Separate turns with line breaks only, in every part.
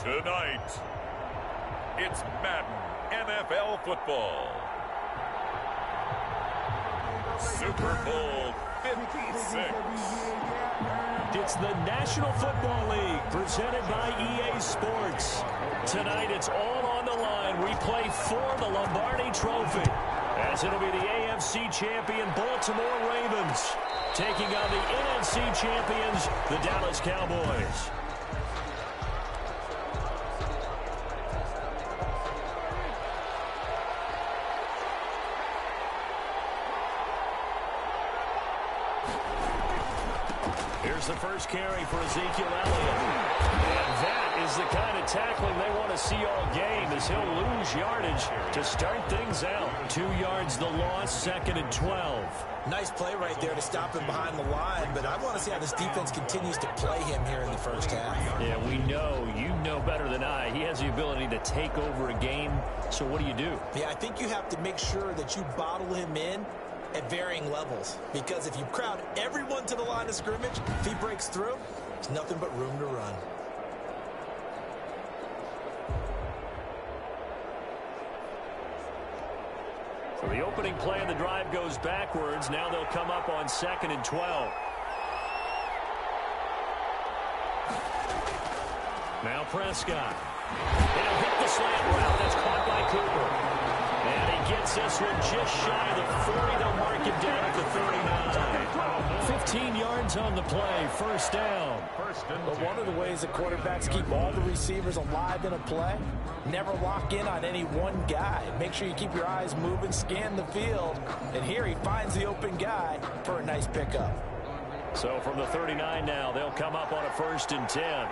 Tonight, it's Madden NFL football. Super Bowl 56.
It's the National Football League presented by EA Sports. Tonight, it's all on the line. We play for the Lombardi Trophy, as it'll be the AFC champion Baltimore Ravens taking on the NFC champions, the Dallas Cowboys. Here's the first carry for Ezekiel Elliott. And that is the kind of tackling they want to see all game, as he'll lose yardage to start things out. 2 yards the loss, 2nd and 12.
Nice play right there to stop him behind the line, but I want to see how this defense continues to play him here in the first half.
Yeah, we know. You know better than I. He has the ability to take over a game, so what do you do?
Yeah, I think you have to make sure that you bottle him in at varying levels, because if you crowd everyone to the line of scrimmage, if he breaks through, there's nothing but room to run.
So the opening play of the drive goes backwards. Now they'll come up on 2nd and 12. Now Prescott. He'll hit the slant route. That's caught by Cooper. And he gets this one just shy of the 40. They'll mark him down at the 39. 15 yards on the play. First down.
But one of the ways that quarterbacks keep all the receivers alive in a play, never lock in on any one guy. Make sure you keep your eyes moving, scan the field. And here he finds the open guy for a nice pickup.
So from the 39 now, they'll come up on a 1st and 10.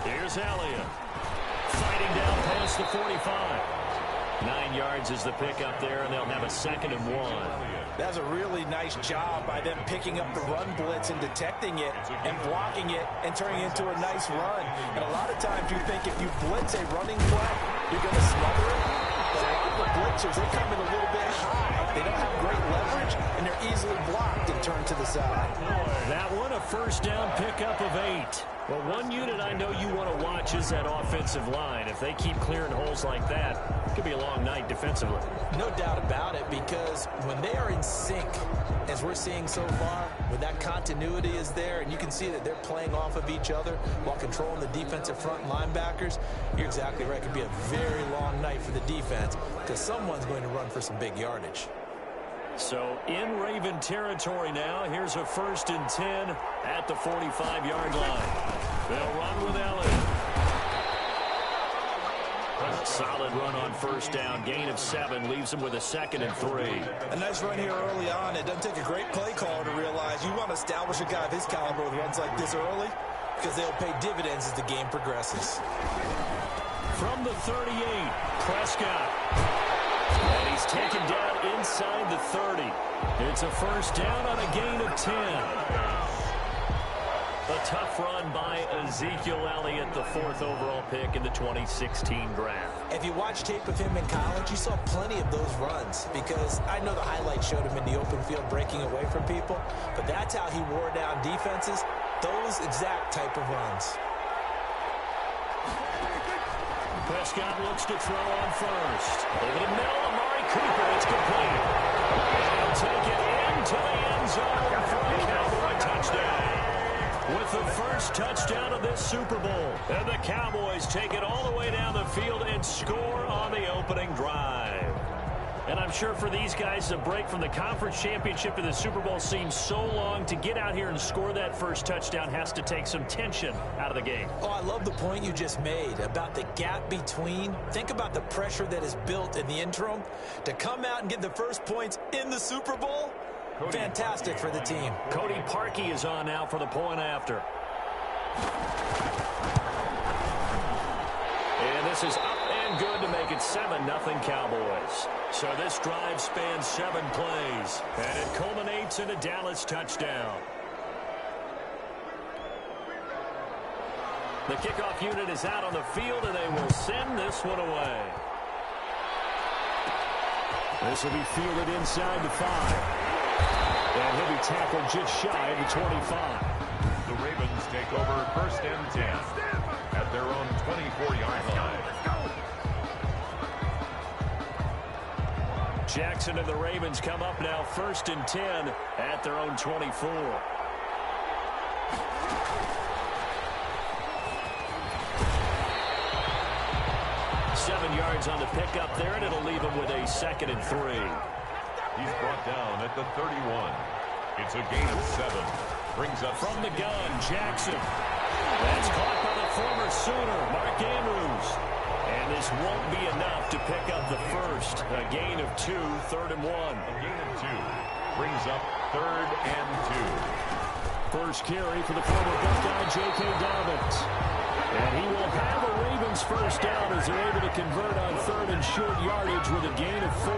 Here's Elliott. Fighting down past the 45. 9 yards is the pickup there, and they'll have a 2nd and 1.
That's a really nice job by them picking up the run blitz and detecting it and blocking it and turning it into a nice run. And a lot of times you think if you blitz a running play, you're going to smother it. But a lot of the blitzers, they come in a little bit high. They don't have great leverage, and they're easily blocked and turned to the side.
That one, a first down pickup of 8. Well, one unit I know you want to watch is that offensive line. If they keep clearing holes like that, it could be a long night defensively.
No doubt about it, because when they are in sync, as we're seeing so far, when that continuity is there and you can see that they're playing off of each other while controlling the defensive front linebackers, you're exactly right. It could be a very long night for the defense because someone's going to run for some big yardage.
So in Raven territory now, here's a 1st and 10 at the 45-yard line. They'll run with Elliott. A solid run on 1st down. Gain of 7 leaves them with a 2nd and 3.
A nice run here early on. It doesn't take a great play caller to realize you want to establish a guy of his caliber with runs like this early because they'll pay dividends as the game progresses.
From the 38, Prescott. And he's taken down inside the 30. It's a 1st down on a gain of 10. A tough run by Ezekiel Elliott, the 4th overall pick in the 2016 draft.
If you watch tape of him in college, you saw plenty of those runs because I know the highlights showed him in the open field breaking away from people, but that's how he wore down defenses, those exact type of runs.
Prescott looks to throw on 1st. Over the middle, Amari Cooper. It's complete. And he'll take it into the end zone for a Cowboy touchdown. With the first touchdown of this Super Bowl. And the Cowboys take it all the way down the field and score on the opening drive. And I'm sure for these guys, the break from the conference championship to the Super Bowl seems so long. To get out here and score that first touchdown has to take some tension out of the game. Oh, I love the point you just made about the gap between. Think about the pressure that is built in the interim. To come out and get the first points in the Super Bowl, fantastic for the team. Cody Parkey is on now for the point after. And this is up and good to make it 7-0 Cowboys. So this drive spans 7 plays, and it culminates in a Dallas touchdown. The kickoff unit is out on the field, and they will send this one away. This will be fielded inside the 5. And he'll be tackled just shy of the 25.
The Ravens take over 1st and 10 at their own 24-yard line.
Jackson and the Ravens come up now 1st and 10 at their own 24. Yards on the pickup there, and it'll leave him with a 2nd and 3.
He's brought down at the 31. It's a gain of 7. Brings up
from the gun, Jackson. That's caught by the former Sooner, Mark Andrews. And this won't be enough to pick up the first. A gain of 2, 3rd and 1.
A gain of 2. Brings up 3rd and 2.
First carry for the former Buckeye, J.K. Dobbins. And he will have a Ravens first down as they're able to convert on 3rd and short yardage with a gain of 4.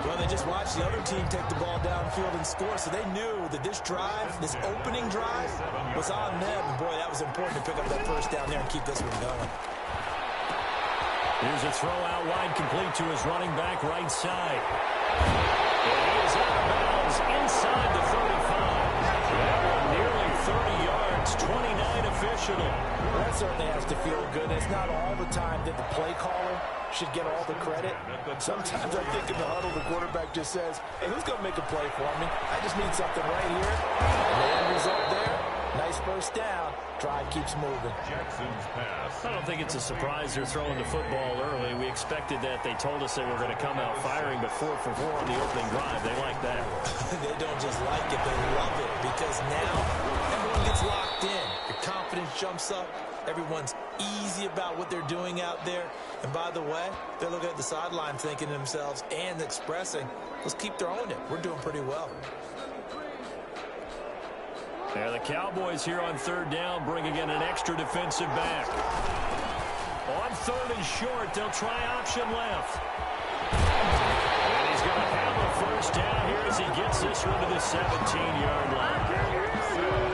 Well, they just watched the other team take the ball downfield and score, so they knew that this drive, this opening drive, was on them. And boy, that was important to pick up that first down there and keep this one going.
Here's a throw out wide, complete to his running back right side. And he is out of bounds inside the 35. That one nearly 30 yards, 29 official.
That certainly has to feel good. It's not all the time that the play caller should get all the credit. Sometimes I think in the huddle, the quarterback just says, hey, who's going to make a play for me? I just need something right here. And the end result there, nice first down. Drive keeps moving.
Jackson's pass.
I don't think it's a surprise they're throwing the football early. We expected that. They told us they were going to come out firing, but 4 for 4 on the opening drive. They like that.
They don't just like it, they love it, because now everyone gets locked in. Your confidence jumps up. Everyone's easy about what they're doing out there. And by the way, they're looking at the sideline thinking to themselves and expressing, let's keep throwing it. We're doing pretty well.
There, the Cowboys here on 3rd down, bringing in an extra defensive back. On 3rd and short, they'll try option left. And he's going to have a first down here as he gets this one to the 17-yard line.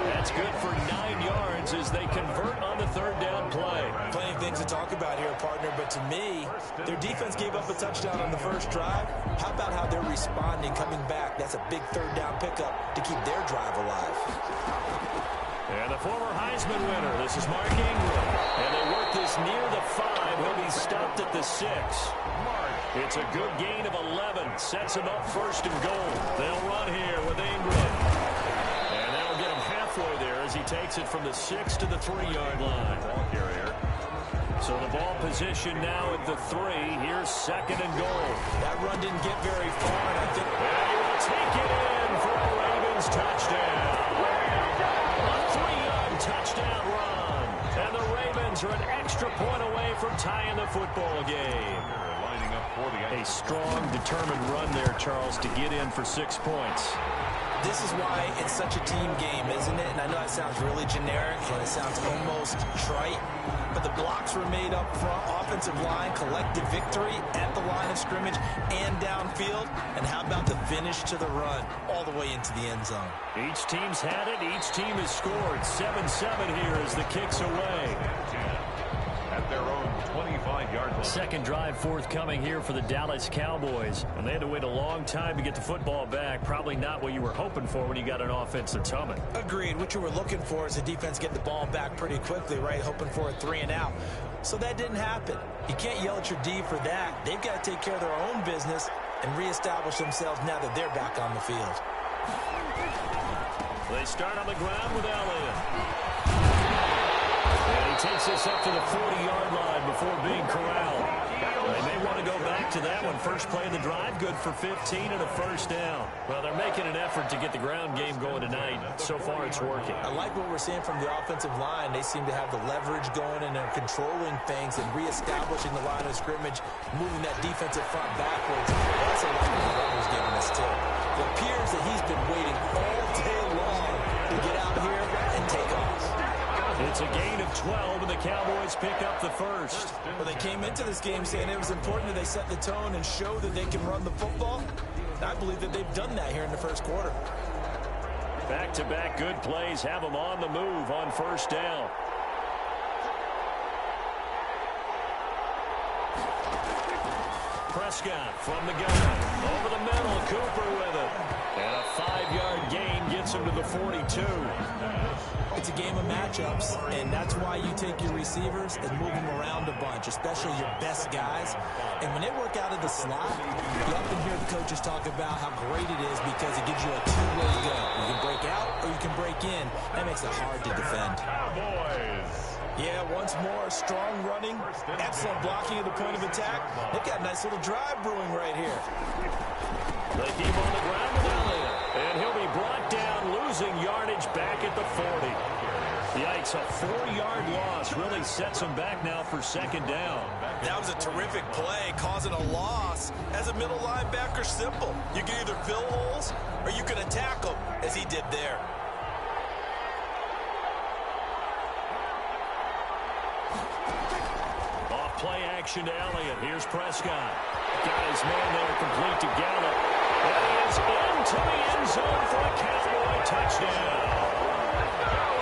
That's good for 9 yards as they convert on the 3rd down play.
Plenty of things to talk about here, partner, but to me, their defense gave up a touchdown on the first drive. How about how they're responding, coming back? That's a big 3rd down pickup to keep their drive alive.
And the former Heisman winner, this is Mark Ingram. And they work this near the 5. He'll be stopped at the 6. It's a good gain of 11. Sets him up 1st and goal. They'll run here with Ingram. And that'll get him halfway there as he takes it from the 6 to the 3-yard line.
Ball carrier.
So the ball position now at the 3. Here's 2nd and goal.
That run didn't get very far, and I think...
And he will take it in for a Ravens touchdown. A 3-yard touchdown run. And the Ravens are an extra point away from tying the football game.
Lining up for the
A strong, determined run there, Charles, to get in for 6 points.
This is why it's such a team game, isn't it? And I know it sounds really generic and it sounds almost trite, but the blocks were made up front. Offensive line, collective victory at the line of scrimmage and downfield. And how about the finish to the run all the way into the end zone?
Each team's had it. Each team has scored. 7-7 here as the kick's away.
at their own 25-yard line.
Second drive forthcoming here for the Dallas Cowboys. And they had to wait a long time to get the football back. Probably not what you were hoping for when you got an offense that's humming.
Agreed. What you were looking for is the defense get the ball back pretty quickly, right? Hoping for a 3 and out. So that didn't happen. You can't yell at your D for that. They've got to take care of their own business and reestablish themselves now that they're back on the field.
They start on the ground with Elliott. And he takes this up to the 40-yard line before being corralled. They may want to go back to that one. First play of the drive, good for 15 and a first down. Well, they're making an effort to get the ground game going tonight. So far, it's working.
I like what we're seeing from the offensive line. They seem to have the leverage going, and they're controlling things and reestablishing the line of scrimmage, moving that defensive front backwards. That's a lot of the runner's giving us, too. It appears that he's been waiting all day long to get out here and take off.
It's a gain of 12, and the Cowboys pick up the first.
Well, they came into this game saying it was important that they set the tone and show that they can run the football. And I believe that they've done that here in the first quarter.
Back-to-back good plays have them on the move on first down. Prescott from the gun. Over the middle, Cooper with it. And a 5-yard gain gets him to the 42.
It's a game of matchups, and that's why you take your receivers and move them around a bunch, especially your best guys. And when they work out of the slot, you often hear the coaches talk about how great it is because it gives you a two-way go. You can break out or you can break in. That makes it hard to defend.
Yeah,
once more, strong running, excellent blocking at the point of attack. They've got a nice little drive brewing right here.
They keep on the ground with Elliott, and he'll be brought down, losing yardage back at the 40. Yikes, a 4-yard loss really sets him back now for second down.
That was a terrific play, causing a loss. As a middle linebacker, simple. You can either fill holes or you can attack them, as he did there.
Off play action to Elliott. Here's Prescott. Got his man there, complete to Gallup. And he is into the end zone for a Cowboy touchdown.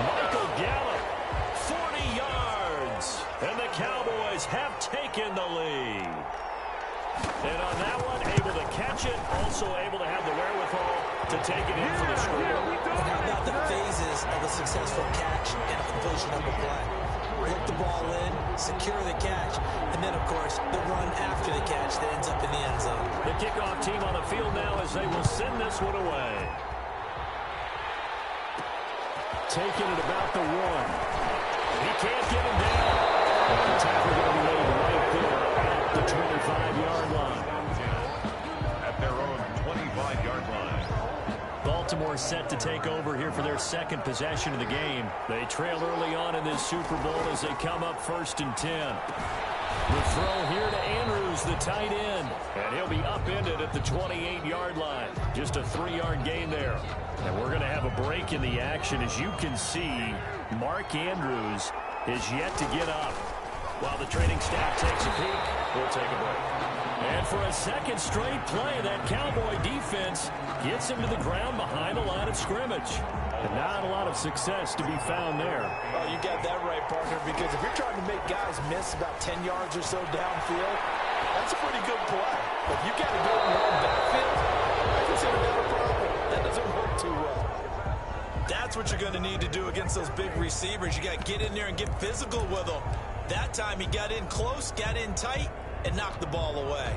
Michael Gallup, 40 yards. And the Cowboys have taken the lead. And on that one, able to catch it, also able to have the wherewithal to take it in for the score.
And how about the phases of a successful catch and a completion of a play? Look the ball in, secure the catch, and then, of course, the run after the catch that ends up in the end zone.
The kickoff team on the field now as they will send this one away. Taking it about the 1. He can't get him down. The tackle going to be made right there at the 25-yard line.
At their own 25-yard line.
Baltimore set to take over here for their second possession of the game. They trail early on in this Super Bowl as they come up 1st and 10. The throw here to Andrews, the tight end. And he'll be upended at the 28-yard line. Just a 3-yard gain there. And we're going to have a break in the action. As you can see, Mark Andrews is yet to get up. While the training staff takes a peek, we'll take a break. And for a second straight play, that Cowboy defense gets him to the ground behind the line of scrimmage. And not a lot of success to be found there.
Oh, you got that right, partner, because if you're trying to make guys miss about 10 yards or so downfield, that's a pretty good play. But if you got to go in your own backfield, I consider that a problem. That doesn't work too well. That's what you're going to need to do against those big receivers. You got to get in there and get physical with them. That time he got in close, got in tight, and knocked the ball away.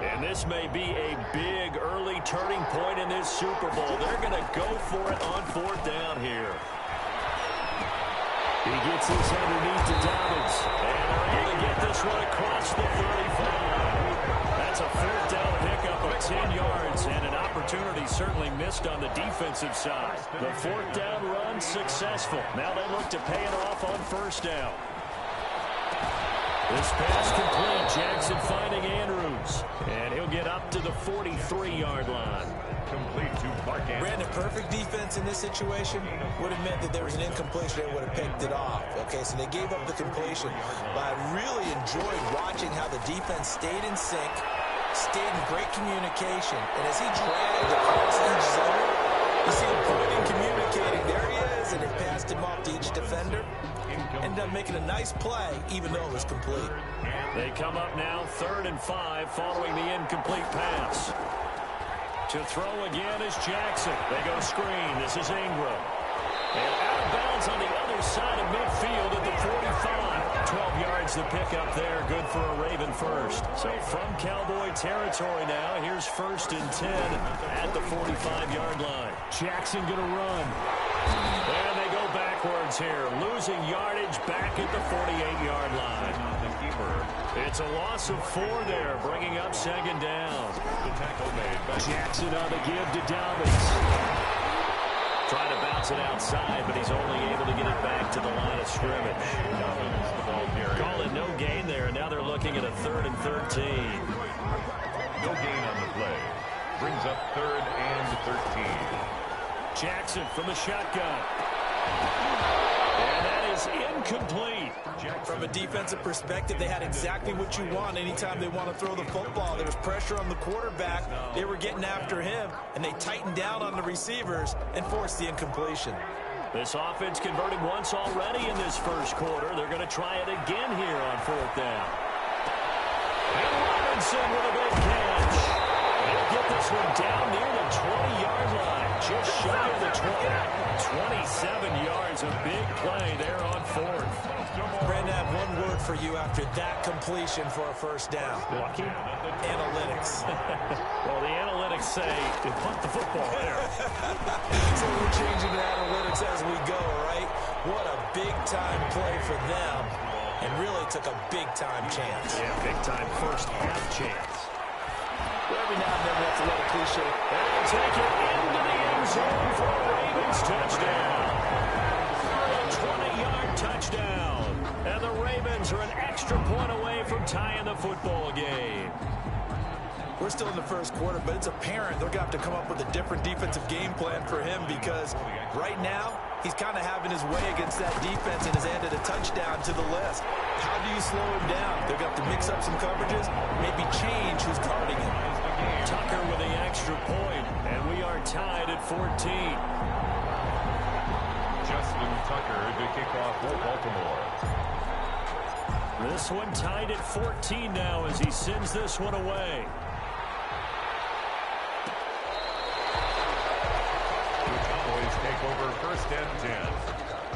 And this may be a big early turning point in this Super Bowl. They're going to go for it on 4th down here. He gets this underneath to Dobbins. And they're able to get this one across the 35. That's a 4th down pickup of 10 yards and an opportunity certainly missed on the defensive side. The 4th down run successful. Now they look to pay it off on 1st down. This pass complete. Jackson finding Andrews. And he'll get up to the 43-yard line.
Complete to Mark Andrews.
Brandon, perfect defense in this situation would have meant that there was an incompletion and would have picked it off. Okay, so they gave up the completion. But I really enjoyed watching how the defense stayed in sync, stayed in great communication. And as he dragged across each zone, you see him pointing, communicating. There he is, and it passed him off to each defender. Ended up making a nice play, even though it was complete.
They come up now 3rd and 5 following the incomplete pass. To throw again is Jackson. They go screen. This is Ingram. And out of bounds on the other side of midfield at the 45. 12 yards to pick up there. Good for a Raven first. So from Cowboy territory now, here's 1st and 10 at the 45-yard line. Jackson going to run. And they go backwards here. Losing yardage back at the 48-yard line. It's a loss of 4 there, bringing up 2nd down.
The tackle made by
Jackson on the give to Dobbins. Trying to bounce it outside, but he's only able to get it back to the line of scrimmage. Call it no gain there, and now they're looking at a 3rd and 13.
No gain on the play. Brings up 3rd and 13.
Jackson from the shotgun. And that is incomplete.
From a defensive perspective, they had exactly what you want anytime they want to throw the football. There was pressure on the quarterback. They were getting after him, and they tightened down on the receivers and forced the incompletion.
This offense converted once already in this 1st quarter. They're going to try it again here on 4th down. Robinson with a big catch. He'll get this one down near the 20-yard line, just shy of the 20. 27 yards, a big play there on fourth.
Brandon, I have one word for you after that completion for a first down.
Lucky?
Analytics.
Well, the analytics say to punt the football there.
So we're changing the analytics as we go, right? What a big-time play for them. And really took a big-time chance.
Yeah, big-time first half chance.
Every now and then we have to let a cliche.
And take it into the end zone for a Ravens touchdown. A 20-yard touchdown. And the Ravens are an extra point away from tying the football game.
We're still in the first quarter, but it's apparent they're going to have to come up with a different defensive game plan for him because right now he's kind of having his way against that defense and has added a touchdown to the list. How do you slow him down? They're going to have to mix up some coverages, maybe change who's guarding him.
Tucker with the extra point, and we are tied at 14.
Justin Tucker to kick off for Baltimore.
This one tied at 14 now as he sends this one away.
Take over first and 10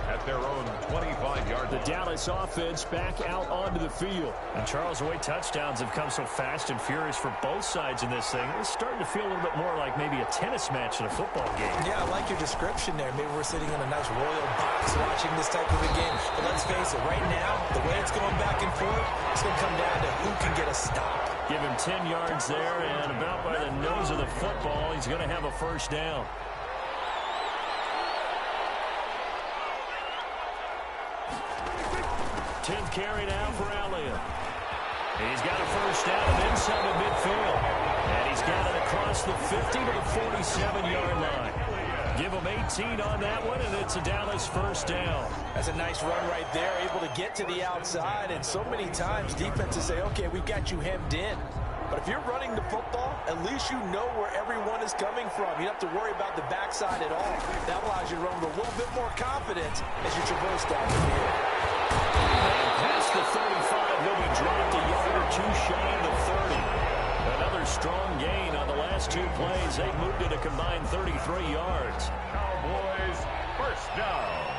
at their own 25-yard line.
The Dallas offense back out onto the field. And Charles, the way touchdowns have come so fast and furious for both sides in this thing, it's starting to feel a little bit more like maybe a tennis match in a football game.
Yeah, I like your description there. Maybe we're sitting in a nice royal box watching this type of a game. But let's face it, right now, the way it's going back and forth, it's going to come down to who can get a stop.
Give him 10 yards there, and about by the nose of the football, he's going to have a first down. 10th carry now for Elliott. He's got a first down and inside of midfield. And he's got it across the 50 to the 47-yard line. Give him 18 on that one, and it's a Dallas first down.
That's a nice run right there, able to get to the outside. And so many times defenses say, okay, we've got you hemmed in. But if you're running the football, at least you know where everyone is coming from. You don't have to worry about the backside at all. That allows you to run with a little bit more confidence as you traverse down the field.
Past the 35, he'll be dropped a yard or two shy of the 30. Another strong gain on the last two plays. They've moved it a combined 33 yards.
Cowboys first down.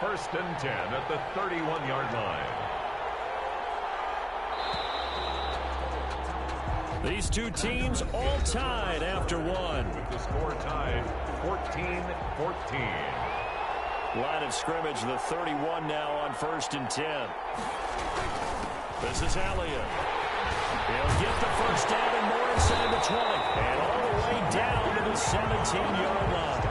First and 10 at the 31-yard line.
These two teams all tied after one.
With the score tied 14-14.
Line of scrimmage, the 31 now on first and 10. This is Elliott. He'll get the first down and more inside the 20. And all the way down to the 17-yard line.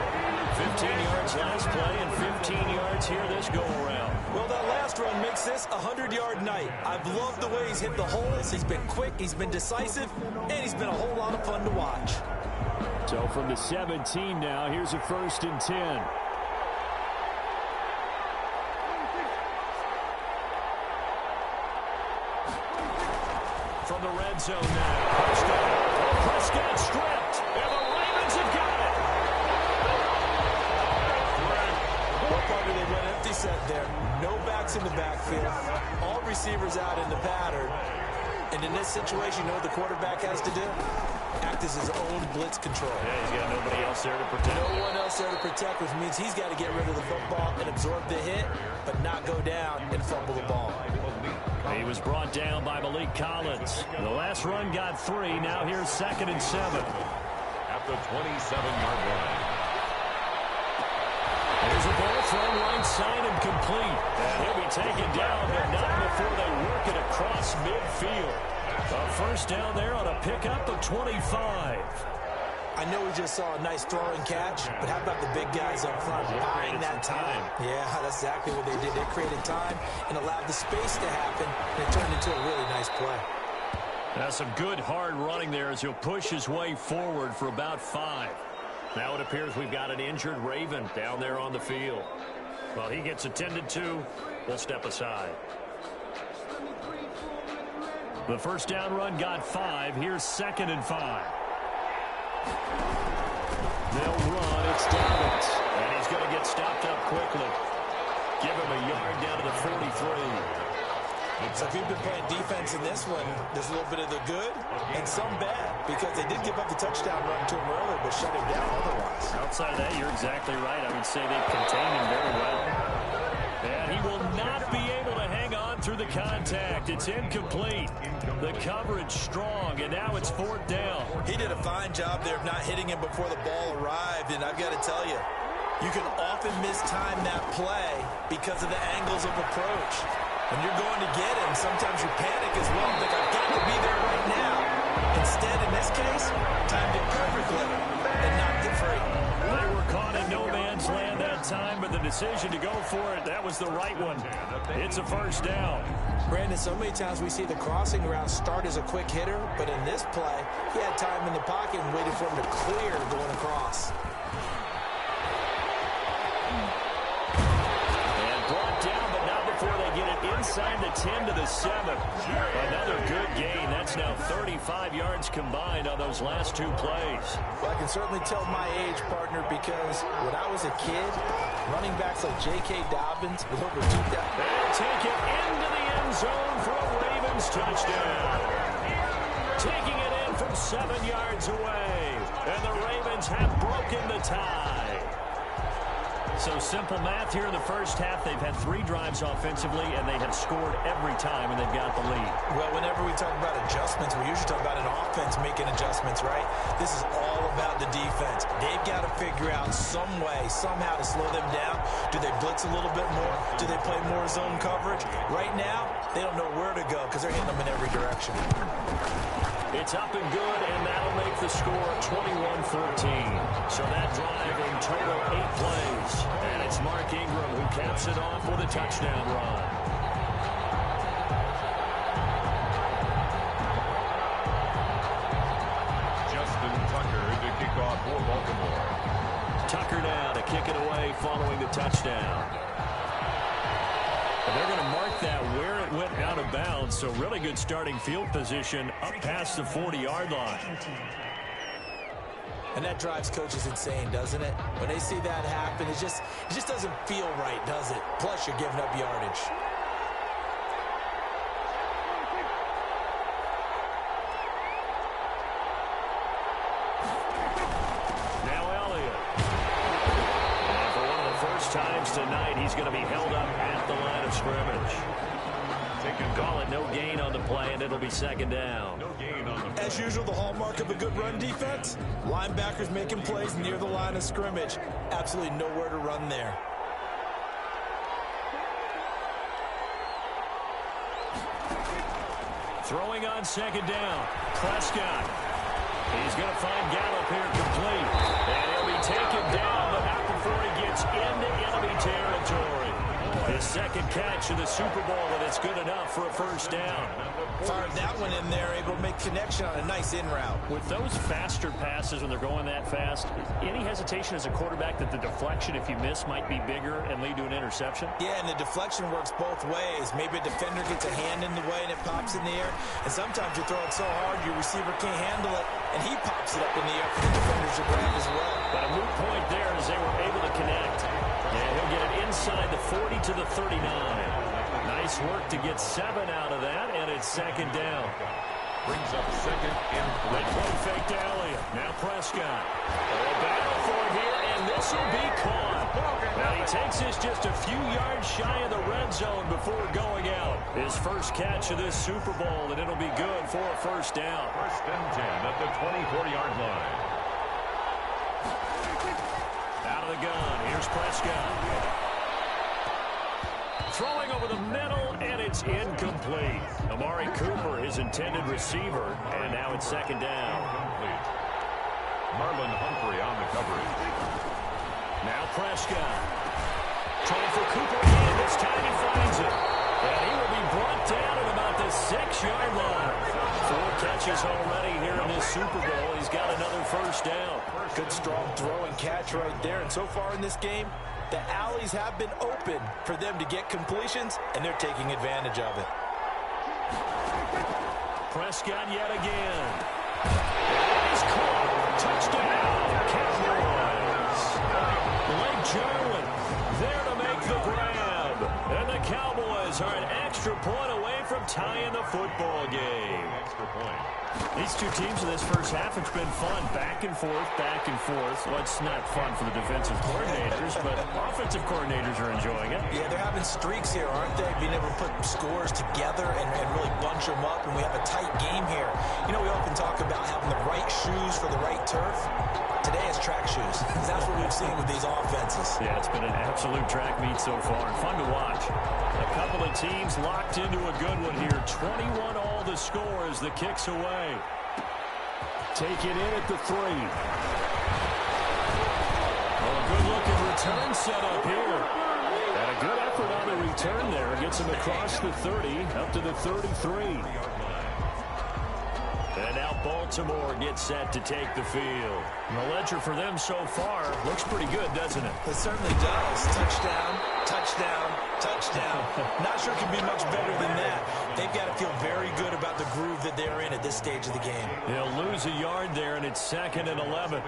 15 yards last play and 15 yards here this go-around.
Well, that last run makes this a 100-yard night. I've loved the way he's hit the holes. He's been quick, he's been decisive, and he's been a whole lot of fun to watch.
So from the 17 now, here's a first and 10. From the red zone now. Prescott stripped. And the Ravens have got it.
What part do they went empty set there? No backs in the backfield. All receivers out in the pattern. And in this situation, you know what the quarterback has to do? Act as his own blitz control.
Yeah, he's got nobody else there to protect.
No one else there to protect, which means he's got to get rid of the football and absorb the hit, but not go down and fumble the ball.
He was brought down by Malik Collins. The last run got 3. Now here's 2nd and 7.
At the 27-yard line.
There's a ball thrown right side and complete. And he'll be taken down, but not before they work it across midfield. A first down there on a pickup of 25.
I know we just saw a nice throwing catch, but how about the big guys up front buying that time? Yeah, that's exactly what they did. They created time and allowed the space to happen, and it turned into a really nice play.
That's some good hard running there as he'll push his way forward for about 5. Now it appears we've got an injured Raven down there on the field. Well, he gets attended to. We'll step aside. The first down run got 5. Here's 2nd and 5. They'll run. It's Dobbins. And he's going to get stopped up quickly. Give him a yard down to the 43.
So if you've been playing defense in this one, there's a little bit of the good and some bad, because they did give up the touchdown run to him earlier, but shut him down otherwise.
Outside of that, you're exactly right. I would say they've contained him very well. And he will not be able to hang on through the contact. It's incomplete. The coverage strong, and now it's 4th down.
He did a fine job there of not hitting him before the ball arrived, and I've got to tell you, you can often mistime that play because of the angles of approach. When you're going to get him, sometimes you panic as well and think, I've got to be there right now. Instead, in this case, timed it perfectly and knocked it free.
They were caught in no man's land that time, but the decision to go for it, that was the right one. It's a 1st down.
Brandon, so many times we see the crossing route start as a quick hitter, but in this play, he had time in the pocket and waited for him to clear going across.
And brought down, but not before they get it inside the 10 to the 7. Another good gain. That's now 35 yards combined on those last 2 plays.
Well, I can certainly tell my age, partner, because when I was a kid, running backs like J.K. Dobbins with over 2,000.
They'll take it into the end zone for a Ravens touchdown. Taking it in from 7 yards away. And the Ravens have broken the tie. So simple math here in the first half. They've had 3 drives offensively, and they have scored every time, and they've got the lead.
Well, whenever we talk about adjustments, we usually talk about an offense making adjustments, right? This is all about the defense. They've got to figure out some way, somehow to slow them down. Do they blitz a little bit more? Do they play more zone coverage? Right now, they don't know where to go because they're hitting them in every direction.
It's up and good, and that'll make the score 21-14. So that drive in total 8 plays. And it's Mark Ingram who caps it off with a touchdown run.
Justin Tucker to kick off for Baltimore.
Tucker now to kick it away following the touchdown. And they're going to mark that where it went out of bounds, so really good starting field position up past the 40-yard line.
And that drives coaches insane, doesn't it? When they see that happen, it just doesn't feel right, does it? Plus, you're giving up yardage.
Now Elliott. And for one of the first times tonight, he's going to be held up at the line of scrimmage. Call it no gain on the play, and it'll be 2nd down.
No gain on the play.
As usual, the hallmark of a good run defense, linebackers making plays near the line of scrimmage. Absolutely nowhere to run there.
Throwing on 2nd down. Prescott. He's going to find Gallup here complete. And he'll be taken down, but not before he gets into enemy territory. His 2nd catch of the Super Bowl, and it's good enough for a 1st down.
Fired that one in there, able to make connection on a nice in route.
With those faster passes when they're going that fast, any hesitation as a quarterback that the deflection, if you miss, might be bigger and lead to an interception?
Yeah, and the deflection works both ways. Maybe a defender gets a hand in the way and it pops in the air. And sometimes you throw it so hard your receiver can't handle it, and he pops it up in the air for the defenders to grab as well. But
A moot point there as they were able to connect. And he'll get it inside the 40 to the 39. Nice work to get 7 out of that, and it's 2nd down.
Brings up 2nd and 3.
They play fake to Elliott. Now Prescott. A battle for it here, and this will be caught. Now he takes this just a few yards shy of the red zone before going out. His first catch of this Super Bowl, and it'll be good for a 1st down.
1st and 10 at the 24-yard line.
Out of the gun. Here's Prescott. Throwing over the middle, and it's incomplete. Amari Cooper, his intended receiver, and now it's 2nd down.
Complete. Marlon Humphrey on the coverage.
Now Prescott. Trying for Cooper, and this time he finds it. And he will be brought down at about the 6-yard line. 4 catches already here in this Super Bowl. He's got another 1st down.
good strong throw and catch right there. And so far in this game, the alleys have been open for them to get completions, and they're taking advantage of it.
Prescott yet again. He's caught. Touchdown, Cowboys. Blake Jarwin there to make the grab. And the Cowboys are an extra point away from tying the football game.
Extra point.
These two teams in this first half, it's been fun. Back and forth, back and forth. Well, it's not fun for the defensive coordinators, but offensive coordinators are enjoying it.
Yeah, they're having streaks here, aren't they? Being able to put scores together and really bunch them up, and we have a tight game here. You know, we often talk about having the right shoes for the right turf. Today it's track shoes. That's what we've seen with these offenses.
Yeah, it's been an absolute track meet so far, and fun to watch. A couple of teams locked into a good one here. 21 all the score as the kick's away. Take it in at the 3. Well, a good-looking return set up here. And a good effort on the return there. Gets him across the 30, up to the 33. And now Baltimore gets set to take the field. And the ledger for them so far looks pretty good, doesn't it?
It certainly does. Touchdown, touchdown, touchdown. Not sure it can be much better than that. They've got to feel very good about the groove that they're in at this stage of the game.
They'll lose a yard there, and it's 2nd and 11.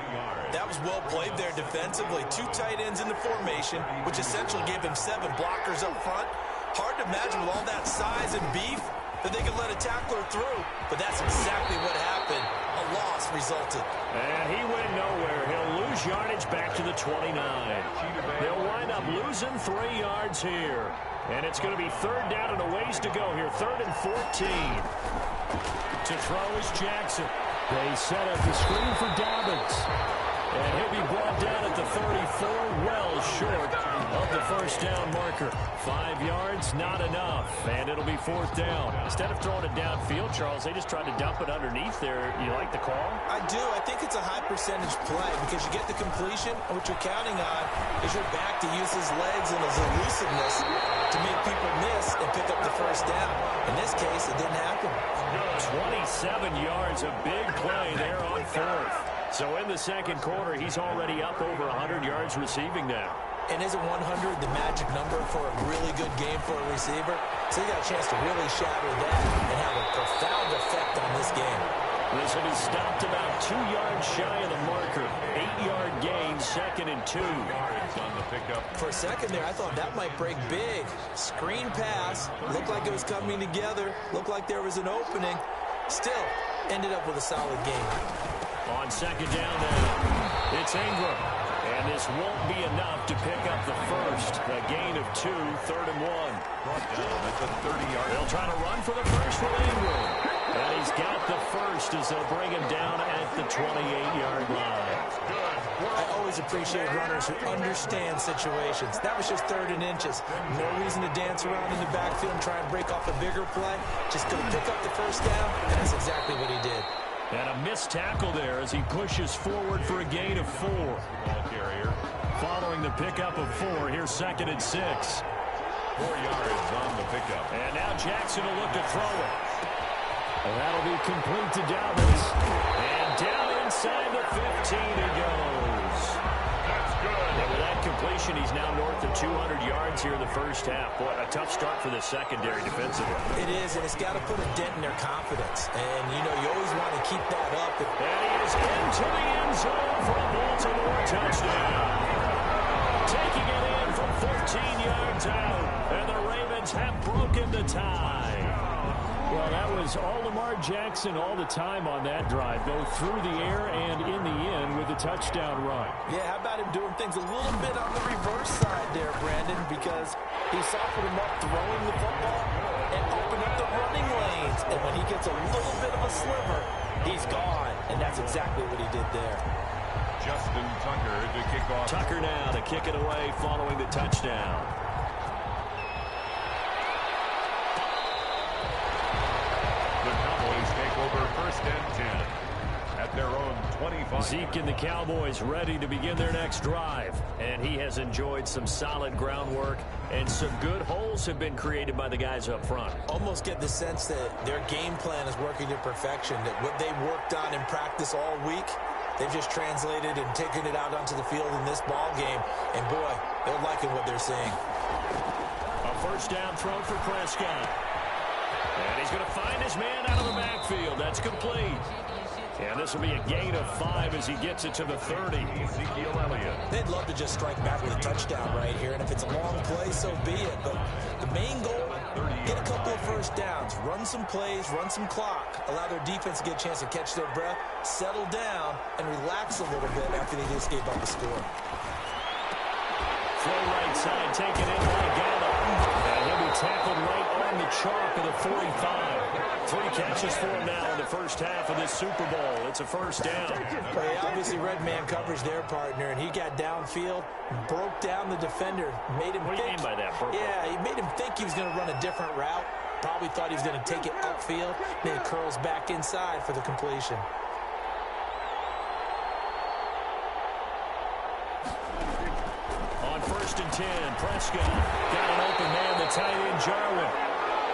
That was well played there defensively. 2 tight ends in the formation, which essentially gave them 7 blockers up front. Hard to imagine with all that size and beef that they could let a tackler through, but that's exactly what happened. A loss resulted.
And he went nowhere. He'll lose yardage back to the 29. They'll wind up losing 3 yards here. And it's going to be 3rd down and a ways to go here. 3rd and 14. To throw is Jackson. They set up the screen for Dobbins. And he'll be brought down at the 34, well short of the first down marker. 5 yards, not enough, and it'll be 4th down. Instead of throwing it downfield, Charles, they just tried to dump it underneath there. You like the call?
I do. I think it's a high-percentage play because you get the completion, and what you're counting on is your back to use his legs and his elusiveness to make people miss and pick up the first down. In this case, it didn't happen.
27 yards, a big play there on 4th. So in the second quarter, he's already up over 100 yards receiving now.
And isn't 100 the magic number for a really good game for a receiver? So he got a chance to really shatter that and have a profound effect on this game.
This one is stopped about 2 yards shy of the marker. 8-yard gain, 2nd and 2.
On the pickup.
For a second there, I thought that might break big. Screen pass. Looked like it was coming together. Looked like there was an opening. Still, ended up with a solid game.
On 2nd down now, it's Ingram. And this won't be enough to pick up the first. A gain of 2, 3rd and 1.
Brought down at the 30-yard.
They'll try to run for the first with Ingram. And he's got the first as they'll bring him down at the 28-yard line.
I always appreciate runners who understand situations. That was just 3rd and inches. No reason to dance around in the backfield and try and break off a bigger play. Just going to pick up the first down, and that's exactly what he did.
And a missed tackle there as he pushes forward for a gain of 4.
Ball carrier.
Following the pickup of 4, here's 2nd and 6.
4 yards on the pickup.
And now Jackson will look to throw it. And that'll be complete to Dobbins. And down inside the 15 he goes.
That's good.
And with that completion, he's now north of 200 yards here in the first half. Boy, a tough start for the secondary defensively.
It is, and it's got to put a dent in their confidence. And, you know, you always want to keep that up.
And he is into the end zone for a Baltimore touchdown. Taking it in from 14 yards out. And the Ravens have broken the tie. Well, that was all Lamar Jackson all the time on that drive, both through the air and in the end with a touchdown run.
Yeah, how about him doing things a little bit on the reverse side there, Brandon, because he softened him up throwing the football and opened up the running lanes. And when he gets a little bit of a sliver, he's gone. And that's exactly what he did there.
Justin Tucker to kick off.
Tucker now to kick it away following the touchdown.
Over 1st and 10 at their own 25.
Zeke and the Cowboys ready to begin their next drive. And he has enjoyed some solid groundwork, and some good holes have been created by the guys up front.
Almost get the sense that their game plan is working to perfection, that what they worked on in practice all week, they've just translated and taken it out onto the field in this ball game. And, boy, they're liking what they're seeing.
A first down throw for Prescott. And he's going to find his man out of the backfield. That's complete. And this will be a gain of 5 as he gets it to the 30.
Ezekiel Elliott.
They'd love to just strike back with a touchdown right here, and if it's a long play, so be it. But the main goal, get a couple of first downs, run some plays, run some clock, allow their defense to get a chance to catch their breath, settle down, and relax a little bit after they just gave up the score.
Throw right side, taken in by Gallup. And he'll be tackled right on the chalk of the 45. 3 catches for him now in the first half of this Super Bowl. It's a first down.
Well, he obviously read man coverage their partner, and he got downfield, broke down the defender, made him
What do you mean by that, Purple?
Yeah, he made him think he was going to run a different route. Probably thought he was going to take it upfield. Then it curls back inside for the completion.
On 1st and 10, Prescott got an open man, the tight end Jarwin.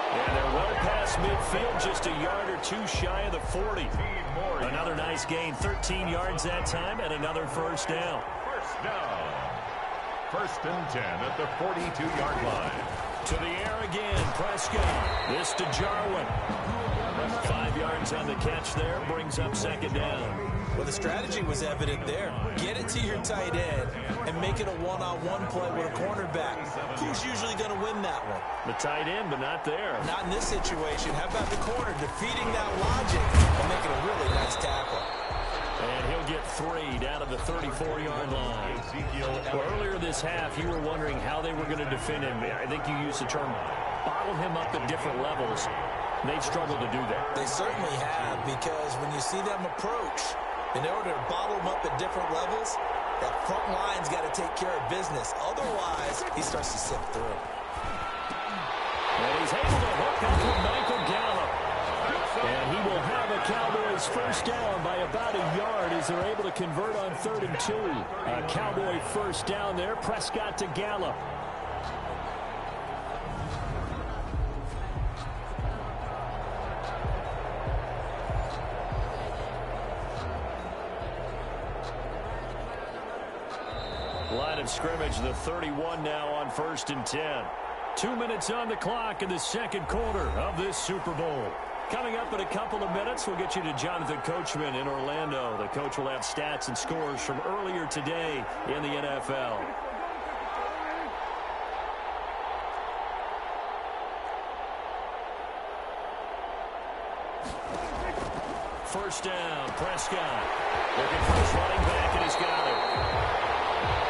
And they're well past midfield, just a yard or 2 shy of the 40. Another nice gain, 13 yards that time, and another first down.
First down. 1st and 10 at the 42-yard line.
To the air again, Prescott. This to Jarwin. 5 yards on the catch there, brings up 2nd down.
Well, the strategy was evident there. Get it to your tight end and make it a one-on-one play with a cornerback. Who's usually going to win that one?
The tight end, but not there.
Not in this situation. How about the corner defeating that logic and making a really nice tackle?
And he'll get 3 down to the 34-yard line. Well, earlier this half, you were wondering how they were going to defend him. I think you used the term bottle him up at different levels. They've struggled to do that.
They certainly have, because when you see them approach, in order to bottle him up at different levels, that front line's got to take care of business. Otherwise, he starts to sift through.
And he's able to hook up with Michael Gallup. And he will have a Cowboys first down by about a yard as they're able to convert on 3rd and 2. A Cowboy first down there, Prescott to Gallup. Line of scrimmage, the 31 now on 1st and 10. 2 minutes on the clock in the 2nd quarter of this Super Bowl. Coming up in a couple of minutes, we'll get you to Jonathan Coachman in Orlando. The coach will have stats and scores from earlier today in the NFL. First down, Prescott. Looking for his running back, and he's got it.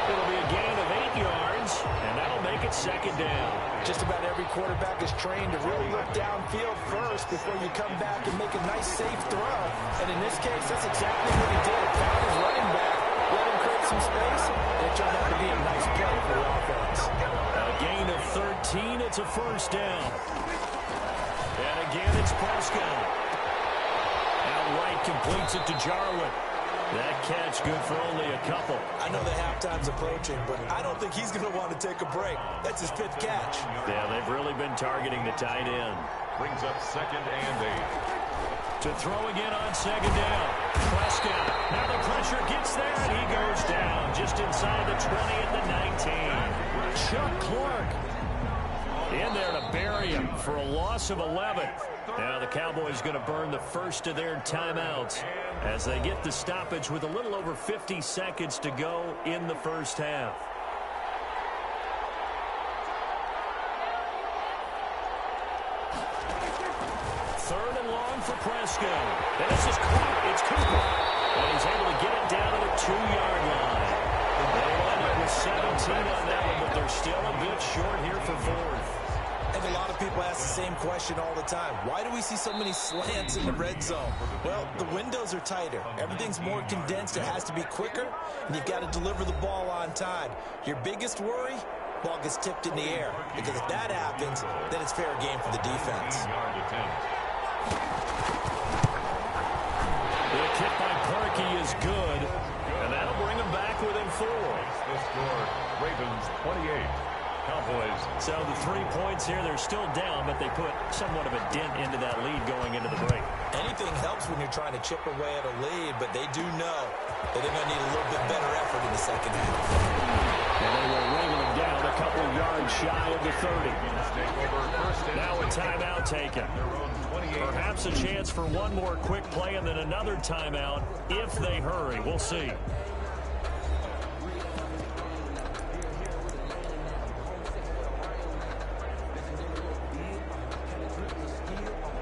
It'll be a gain of 8 yards, and that'll make it 2nd down.
Just about every quarterback is trained to really look downfield first before you come back and make a nice, safe throw. And in this case, that's exactly what he did. Found his running back, let him create some space, and it turned out to be a nice play for the offense.
A gain of 13, it's a first down. And again, it's Prescott. Outright completes it to Jarwin. That catch good for only a couple.
I know the halftime's approaching, but I don't think he's going to want to take a break. That's his 5th catch.
Yeah, they've really been targeting the tight end.
Brings up 2nd and 8.
To throw again on 2nd down. Prescott. Now the pressure gets there, and he goes down just inside the 20 at the 19. Chuck Clark in there to bury him for a loss of 11. Now the Cowboys going to burn the first of their timeouts as they get the stoppage with a little over 50 seconds to go in the first half. Third and long for Prescott. And this is caught. It's Cooper. And he's able to get it down to the 2-yard line. They wind up with 17 on that one, but they're still a bit short here for 4th.
And a lot of people ask the same question all the time. Why do we see so many slants in the red zone? Well, the windows are tighter. Everything's more condensed. It has to be quicker, and you've got to deliver the ball on time. Your biggest worry? Ball gets tipped in the air. Because if that happens, then it's fair game for the defense.
The kick by Parkey is good, and that'll bring him back within 4.
The score, Ravens 28. Cowboys.
So the 3 points here, they're still down, but they put somewhat of a dent into that lead going into the break.
Anything helps when you're trying to chip away at a lead, but they do know that they're going to need a little bit better effort in the second half.
And they will wrangle him down a couple yards shy of the 30. Now a timeout taken.
Their own 28.
Perhaps a chance for one more quick play and then another timeout if they hurry. We'll see.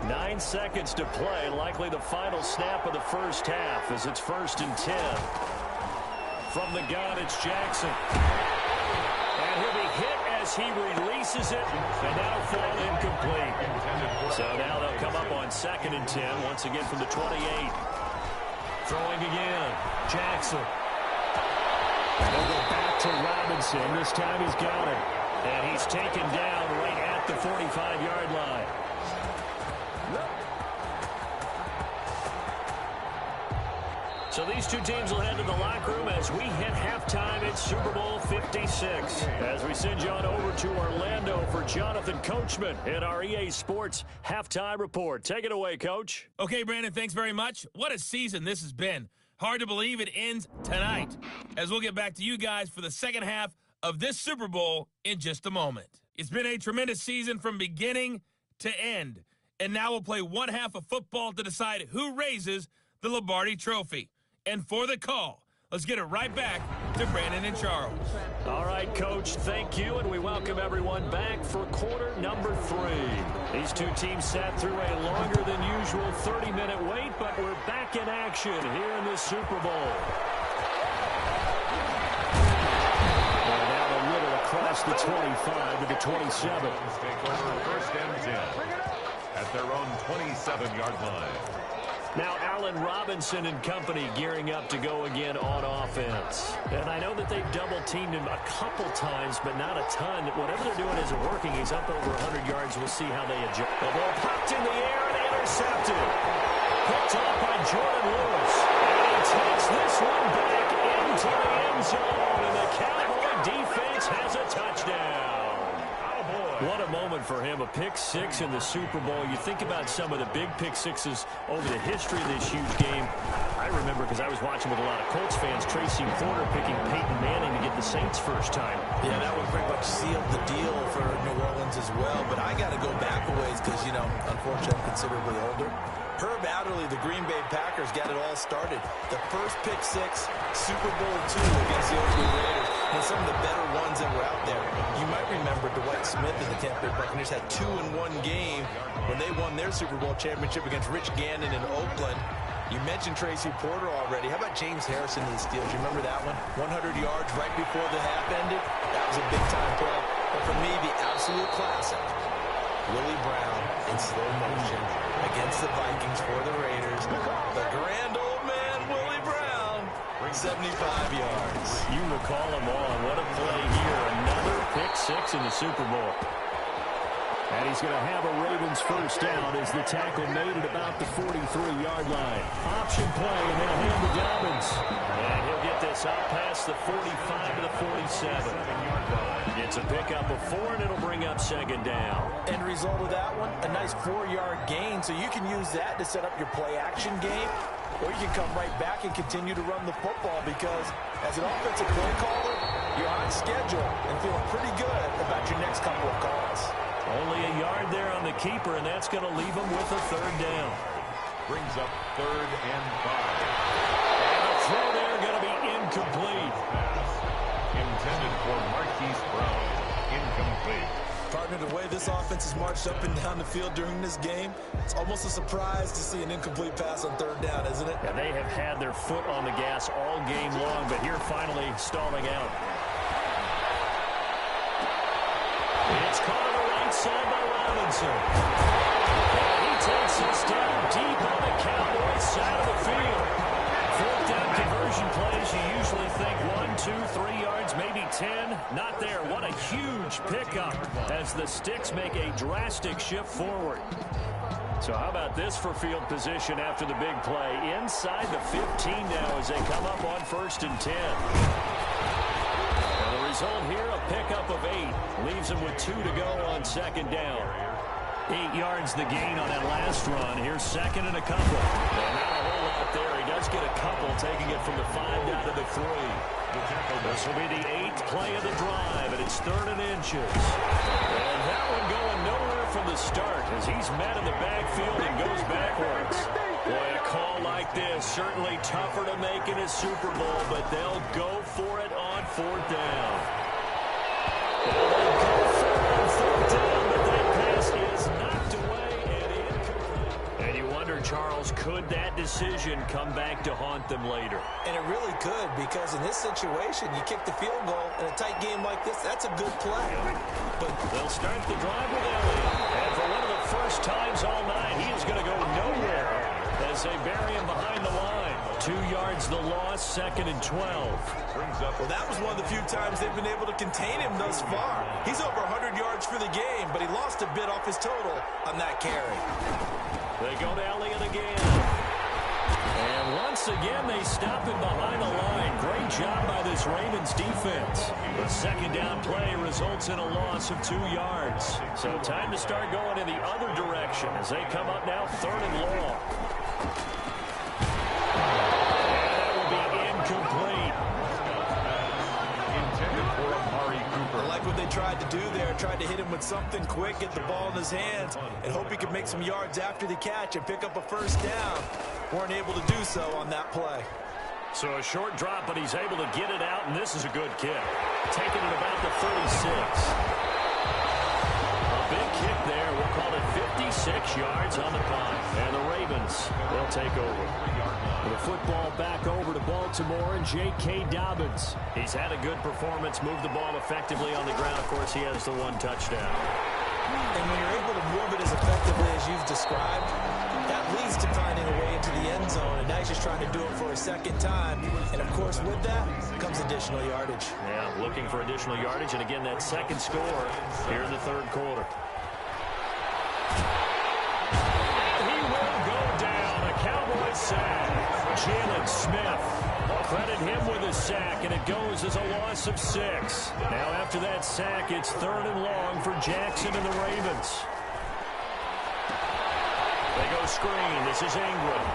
9 seconds to play, likely the final snap of the first half as it's 1st and 10. From the gun, it's Jackson. And he'll be hit as he releases it, and that'll fall incomplete. So now they'll come up on 2nd and 10, once again from the 28. Throwing again, Jackson. They'll go back to Robinson. This time he's got it. And he's taken down right at the 45-yard line. So these two teams will head to the locker room as we hit halftime at Super Bowl 56. As we send you on over to Orlando for Jonathan Coachman in our EA Sports Halftime Report. Take it away, Coach.
Okay, Brandon, thanks very much. What a season this has been. Hard to believe it ends tonight, as we'll get back to you guys for the second half of this Super Bowl in just a moment. It's been a tremendous season from beginning to end, and now we'll play one half of football to decide who raises the Lombardi Trophy. And for the call, let's get it right back to Brandon and Charles.
All right, Coach, thank you, and we welcome everyone back for quarter number 3. These two teams sat through a longer than usual 30-minute wait, but we're back in action here in the Super Bowl. And out a little across the 25 to the 27.
Take over 1st and 10 at their own 27-yard line.
Now Allen Robinson and company gearing up to go again on offense. And I know that they've double-teamed him a couple times, but not a ton. Whatever they're doing isn't working. He's up over 100 yards. We'll see how they adjust. The ball popped in the air and intercepted. Picked off by Jordan Lewis. And he takes this one back into the end zone. And the Cowboy defense has a touchdown. What a moment for him, a pick 6 in the Super Bowl. You think about some of the big pick 6s over the history of this huge game. I remember, because I was watching with a lot of Colts fans, Tracy Porter picking Peyton Manning to get the Saints first time.
Yeah, that would pretty much seal the deal for New Orleans as well. But I got to go back a ways because, you know, unfortunately I'm considerably older. Herb Adderley, the Green Bay Packers, got it all started. The first pick 6, Super Bowl II against the Oakland Raiders. And some of the better ones that were out there. You might remember Dwight Smith and the Tampa Bay Buccaneers had 2 in one game when they won their Super Bowl championship against Rich Gannon in Oakland. You mentioned Tracy Porter already. How about James Harrison to the Steelers? You remember that one? 100 yards right before the half ended. That was a big-time play. But for me, the absolute classic, Willie Brown in slow motion against the Vikings for the Raiders. The grand old man, Willie Brown, 75 yards.
You recall them all. What a play here. Another pick 6 in the Super Bowl. And he's going to have a Ravens first down as the tackle made at about the 43-yard line. Option play, and they'll hand to Dobbins. And he'll get this out past the 45 to the 47. It's a pickup of 4, and it'll bring up 2nd down.
End result of that one, a nice 4-yard gain. So you can use that to set up your play-action game, or you can come right back and continue to run the football because as an offensive play caller, you're on schedule and feeling pretty good about your next couple of calls.
Only a yard there on the keeper, and that's going to leave him with a 3rd down.
Brings up 3rd and 5.
And the throw there going to be incomplete.
Intended for Marquise Brown. Incomplete.
Partner, the way this offense has marched up and down the field during this game, it's almost a surprise to see an incomplete pass on 3rd down, isn't it?
Yeah, they have had their foot on the gas all game long, but here finally stalling out. It's caught on the right side by Robinson. And he takes this down deep on the Cowboys side of the field. 4th down conversion plays, you usually think 1, 2, 3 yards, maybe 10. Not there. What a huge pickup as the Sticks make a drastic shift forward. So how about this for field position after the big play? Inside the 15 now as they come up on 1st and 10. And the result here, a pickup of 8. Leaves them with 2 to go on 2nd down. 8 yards the gain on that last run. Here's second and a couple. And not a whole lot there. He does get a couple, taking it from the 5 down to the 3. This will be the 8th play of the drive, and it's 3rd and inches. And that one going nowhere from the start as he's met in the backfield and goes backwards. Boy, a call like this, certainly tougher to make in a Super Bowl, but they'll go for it on 4th down. They'll go for it on 4th down, but that pass is knocked away and incomplete. And you wonder, Charles, could that decision come back to haunt them later?
And it really could, because in this situation, you kick the field goal in a tight game like this, that's a good play. But
they'll start the drive with Elliott. And for one of the first times all night, he is going to go nowhere as they bury him behind the line. 2 yards the loss, 2nd and 12.
Well, that was one of the few times they've been able to contain him thus far. He's over 100 yards for the game, but he lost a bit off his total on that carry.
They go to Elliott again. And once again, they stop him behind the line. Great job by this Ravens defense. The second down play results in a loss of 2 yards. So time to start going in the other direction as they come up now 3rd and long. And that will be incomplete.
Intended for Amari Cooper.
I like what they tried to do there. Tried to hit him with something quick, get the ball in his hands, and hope he could make some yards after the catch and pick up a first down. Weren't able to do so on that play.
So a short drop, but he's able to get it out, and this is a good kick. Taking it about the 36. A big kick there. We'll call it 56 yards on the punt. And the Ravens will take over. The football back over to Baltimore and J.K. Dobbins. He's had a good performance, moved the ball effectively on the ground. Of course, he has the 1 touchdown.
And when you're able to move it as effectively as you've described, that leads to finding a way into the end zone. And now he's just trying to do it for a second time. And, of course, with that comes additional yardage.
Yeah, looking for additional yardage. And, again, that second score here in the 3rd quarter. He will go down. A Cowboy sack. Jalen Smith. Credit him with a sack, and it goes as a loss of 6. Now after that sack, it's 3rd and long for Jackson and the Ravens. They go screen. This is Ingram.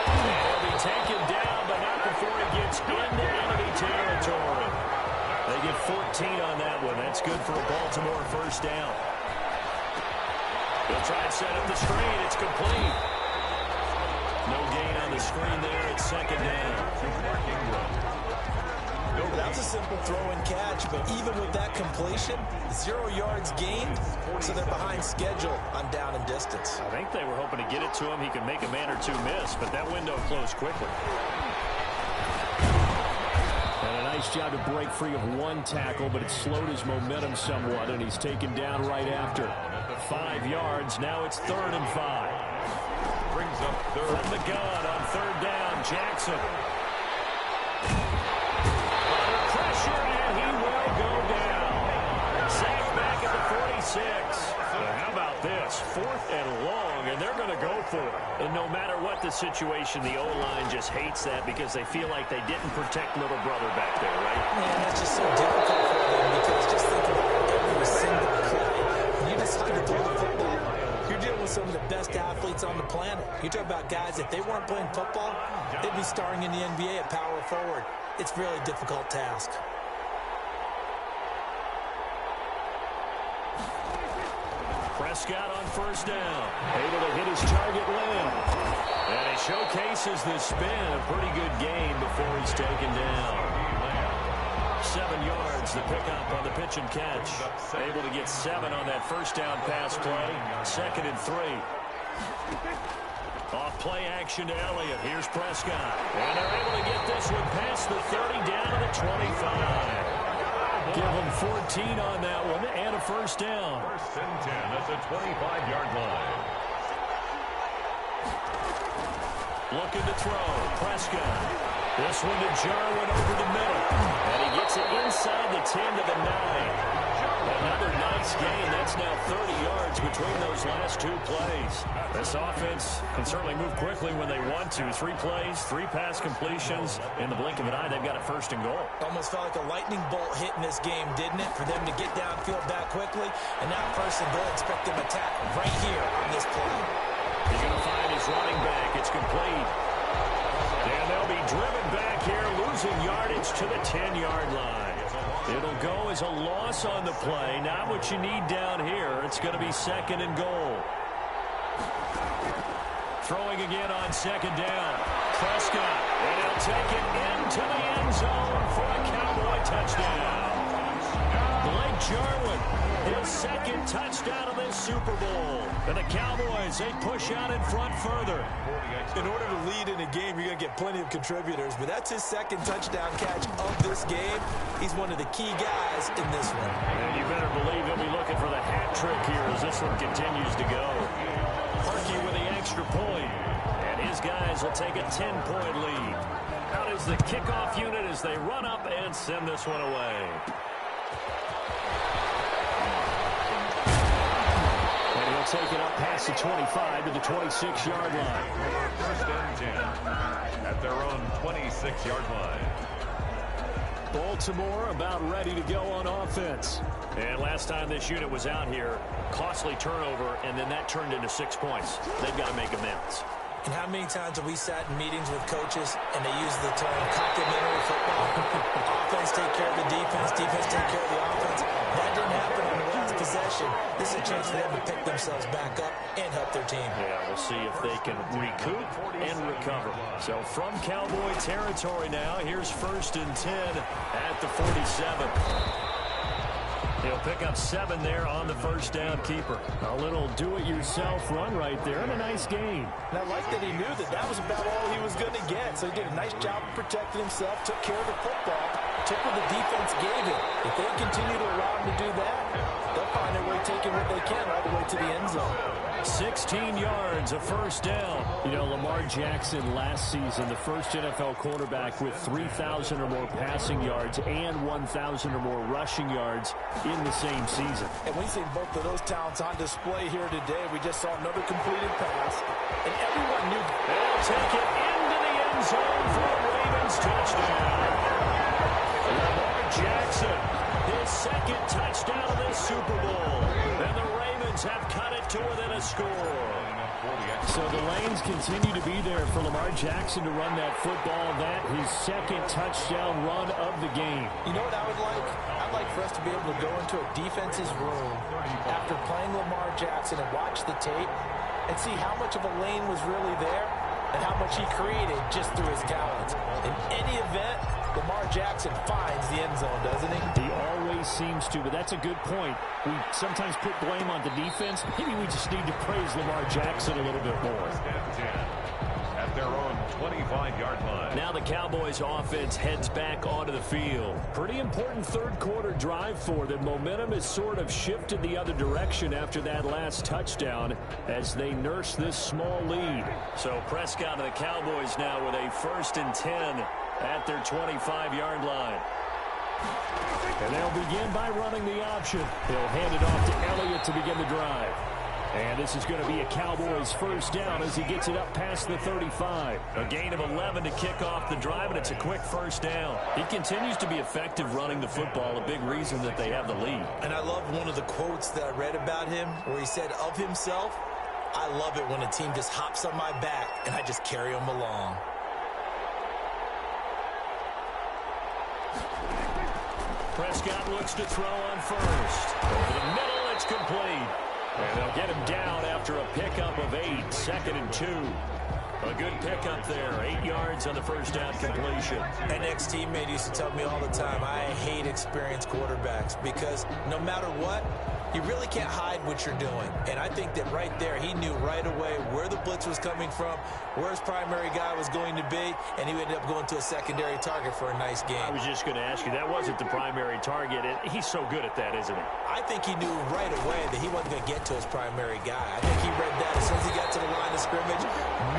And he'll be taken down, but not before he gets into enemy territory. They get 14 on that one. That's good for a Baltimore first down. They'll try and set up the screen. It's complete. No gain on the screen there. It's 2nd down.
That was a simple throw and catch, but even with that completion, 0 yards gained, so they're behind schedule on down and distance.
I think they were hoping to get it to him. He could make a man or two miss, but that window closed quickly. And a nice job to break free of 1 tackle, but it slowed his momentum somewhat, and he's taken down right after. 5 yards. Now it's 3rd and 5.
Brings up 3rd.
From the gun on 3rd down, Jackson. Under pressure, and he will go down. Sacked back at the 46. How about this? 4th and long, and they're going to go for it. And no matter what the situation, the O-line just hates that because they feel like they didn't protect little brother back there, right?
Man, that's just so difficult for them because just think about every single play. When you decide to throw the football, you're dealing with some of the best athletes on the planet. You talk about guys, if they weren't playing football, they'd be starring in the NBA at power forward. It's a really difficult task.
Prescott on 1st down. Able to hit his target Lamb. And he showcases the spin. A pretty good gain before he's taken down. 7 yards, the pickup on the pitch and catch. Able to get 7 on that 1st down pass play. 2nd and 3. Off play action to Elliott. Here's Prescott. And they're able to get this one past the 30 down to the 25. Give him 14 on that one and a 1st down.
1st and 10 at the 25-yard line.
Looking to throw. Prescott. This one to Jarwin over the middle. And he gets it inside the 10 to the 9. Another nice gain. That's now 30 yards between those last two plays. This offense can certainly move quickly when they want to. 3 plays, 3 pass completions. In the blink of an eye, they've got a first and goal.
Almost felt like a lightning bolt hit in this game, didn't it? For them to get downfield back quickly. And now first and goal, expect them to attack right here on this play.
He's going to find his running back. It's complete. And they'll be driven back here, losing yardage to the 10-yard line. It'll go as a loss on the play. Not what you need down here. It's going to be second and goal. Throwing again on second down. Prescott, and he'll take it into the end zone for a Cowboy touchdown. Blake Jarwin, his second touchdown of this Super Bowl. And the Cowboys, they push out in front further.
In order to lead in a game, you're going to get plenty of contributors, but that's his second touchdown catch of this game. He's one of the key guys in this one.
And you better believe he'll be looking for the hat trick here as this one continues to go. Harkey with the extra point, and his guys will take a 10-point lead. Out is the kickoff unit as they run up and send this one away. Take it up past the 25 to the 26-yard line.
First and 10 at their own 26-yard line.
Baltimore about ready to go on offense. And last time this unit was out here, costly turnover, and then that turned into 6 points. They've got to make amends.
And how many times have we sat in meetings with coaches and they use the term complementary football? Offense take care of the defense, defense take care of the offense. That didn't happen on the last possession. This is a chance for them to pick themselves back up and help their team.
Yeah, we'll see if they can recoup and recover. So from Cowboy territory now, here's first and 10 at the 47. He'll pick up 7 there on the first down keeper. A little do-it-yourself run right there and a nice gain.
And I like that he knew that that was about all he was going to get. So he did a nice job of protecting himself, took care of the football, took what the defense gave him. If they continue to allow him to do that, they'll find their way taking what they can all the way to the end zone.
16 yards, a first down.
You know, Lamar Jackson last season, the first NFL quarterback with 3,000 or more passing yards and 1,000 or more rushing yards in the same season.
And we've seen both of those talents on display here today. We just saw another completed pass, and everyone knew.
They'll take it into the end zone for a Ravens touchdown. Lamar Jackson, his second touchdown of this Super Bowl. And the Ravens have cut it to within a score.
So the lanes continue to be there for Lamar Jackson to run that football. That his second touchdown run of the game.
You know what I would like? I'd like for us to be able to go into a defense's room after playing Lamar Jackson and watch the tape and see how much of a lane was really there and how much he created just through his talents. In any event, Lamar Jackson finds the end zone, doesn't he?
He always seems to, but that's a good point. We sometimes put blame on the defense. Maybe we just need to praise Lamar Jackson a little bit more.
At their own 25-yard line.
Now the Cowboys offense heads back onto the field.
Pretty important third quarter drive for them. Momentum has sort of shifted the other direction after that last touchdown as they nurse this small lead.
So Prescott and the Cowboys now with a first and 10 at their 25-yard line.
And they'll begin by running the option. He'll hand it off to Elliott to begin the drive. And this is going to be a Cowboys first down as he gets it up past the 35.
A gain of 11 to kick off the drive, and it's a quick first down. He continues to be effective running the football, a big reason that they have the lead.
And I love one of the quotes that I read about him where he said of himself, "I love it when a team just hops on my back and I just carry them along."
Prescott looks to throw on first. Over the middle, it's complete. And they'll get him down after a pickup of 8, second and 2. A good pickup there, 8 yards on the first down completion.
An ex-teammate used to tell me all the time, I hate experienced quarterbacks because no matter what, you really can't hide what you're doing. And I think that right there, he knew right away where the blitz was coming from, where his primary guy was going to be, and he ended up going to a secondary target for a nice game.
I was just going to ask you, that wasn't the primary target, and he's so good at that, isn't he?
I think he knew right away that he wasn't going to get to his primary guy. I think he read that as soon as he got to the line of scrimmage,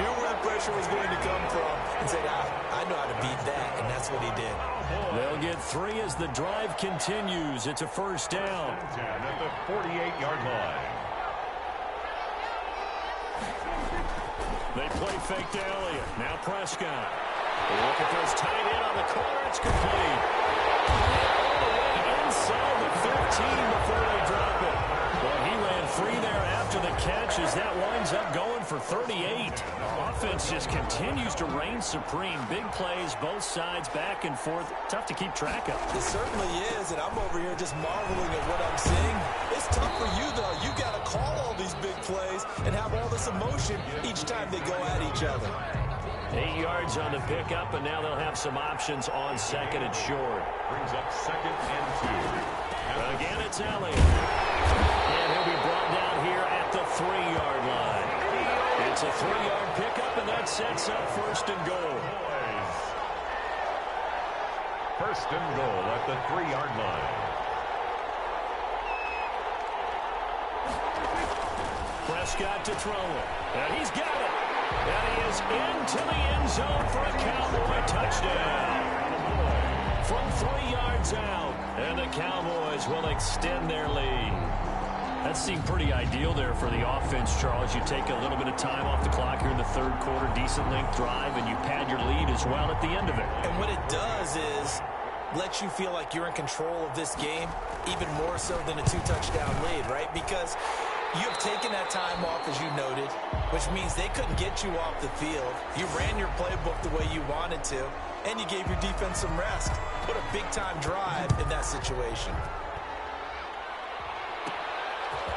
knew where the pressure was going to come from, and said, I know how to beat that, and that's what he did.
They'll get 3 as the drive continues. It's a first down.
At the 48-yard line.
They play fake to Elliott. Now Prescott. Look at this tight end on the corner. It's complete. All the way inside the 15 before they drop it. Well, he ran free there after the catch as that winds up going for 38. Offense just continues to reign supreme. Big plays, both sides, back and forth. Tough to keep track of.
It certainly is, and I'm over here just marveling at what I'm seeing. It's tough for you, though. You got to call all these big plays and have all this emotion each time they go at each other.
8 yards on the pickup, and now they'll have some options on second and short.
Brings up 2nd and 2.
Again, it's Elliott. And he'll be brought down here at the 3-yard line. It's a 3-yard pickup, and that sets up 1st and goal.
1st and goal at the 3-yard line.
Prescott to throw it. And he's got it. And he is into the end zone for a Cowboy touchdown. From 3 yards out. And the Cowboys will extend their lead. That seemed pretty ideal there for the offense, Charles. You take a little bit of time off the clock here in the 3rd quarter, decent length drive, and you pad your lead as well at the end of it.
And what it does is let you feel like you're in control of this game, even more so than a 2-touchdown lead, right? Because you have taken that time off, as you noted, which means they couldn't get you off the field. You ran your playbook the way you wanted to, and you gave your defense some rest. Put a big-time drive in that situation.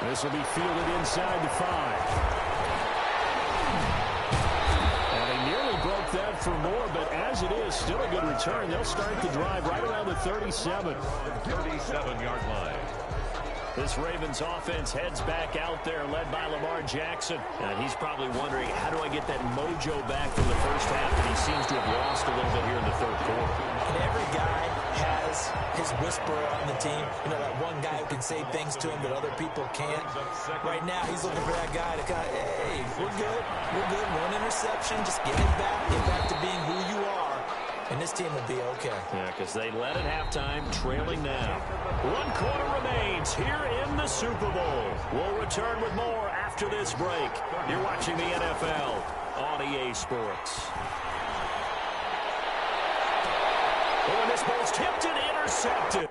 This will be fielded inside the 5. And they nearly broke that for more, but as it is, still a good return. They'll start the drive right around the 37.
37-yard line.
This Ravens offense heads back out there, led by Lamar Jackson. And he's probably wondering, how do I get that mojo back from the first half that he seems to have lost a little bit here in the 3rd quarter?
And every guy has his whisperer on the team. You know, that one guy who can say things to him that other people can't. Right now, he's looking for that guy to kind of, hey, we're good. We're good. 1 interception. Just get back to being who you are. And this team will be okay.
Yeah, because they led at halftime, trailing now. 1 quarter remains here in the Super Bowl. We'll return with more after this break. You're watching the NFL on EA Sports. Oh, and this ball's tipped and intercepted.